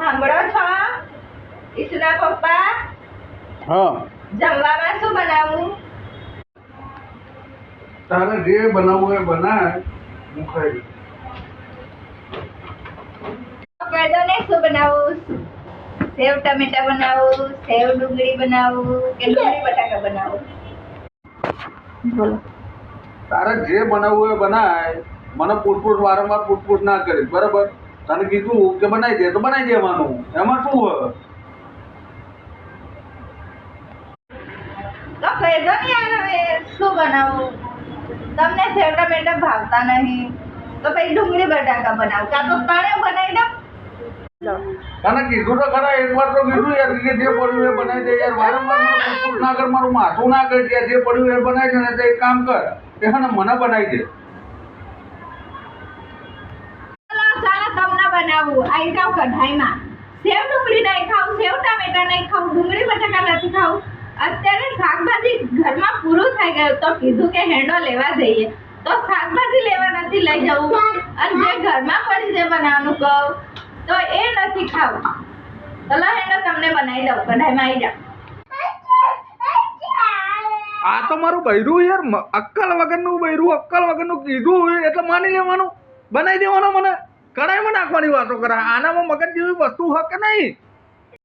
સાંભળો છો ઈશુના પપ્પા? હા. જમવામાં શું બનાવું? તારે જે બનાવવું એ બનાય, હું ખાઈ લઈશ. કહી દો ને શું બનાવું? સેવ ટમેટા બનાવું, સેવ ડુંગળી બનાવું કે ડુંગળી બટાકા બનાવું? બોલો. તારે જે બનાવવું એ બનાય. મને પૂછપૂછ વારંવાર પૂછપૂછ ના કરીશ, બરાબર? તને કીધું કે બનાવી દે તો બનાવી દેવાનું, એમાં શું હોય? તો કહી દો ને યાર, હવે શું બનાવું? તમને સેવ ટમેટા ભાવતા નહીં તો પછી ડુંગળી બટાકા બનાવું, કાં તો તણે બનાવી દો. તને કીધું તો ખરા, એકવાર તો કીધું યાર કે જે પડ્યું એ બનાવી દે યાર. વારંવાર મને પૂછપૂછ ના કર, મારું માથું ના કરી દે. જે પડ્યું એ બનાવી દે ને તો એક કામ કર, એ હે ને મને બનાવી દે. ચાલો તમને બનાવું. આવી જાવ કઢાઈમાં. સેવ ડુંગળી નહીં ખાવું, સેવ ટામેટા નહીં ખાવું, ડુંગળી બટાકા નથી ખાવું. અત્યારે શાકભાજી ઘરમાં પૂરું થઈ ગયું તો કીધું કે હેંડો લેવા જઈએ, તો શાકભાજી લેવા નથી લઈ જવું, અને જે ઘરમાં પડી છે બનાવવાનું કહું તો એ નથી ખાવું. ચલો હેંડો તમને બનાવી દઉં, કઢાઈમાં આવી જાવ. આ તો મારું બૈરું યાર, અક્કલ વગરનું બૈરું, અક્કલ વગરનું કીધું હોય એટલે માની લેવાનું, બનાવી દેવાનો. મને કઢાઈમાં નાખવાની વાતો કરે. આનામાં મગજ જેવી વસ્તુ હક નહીં.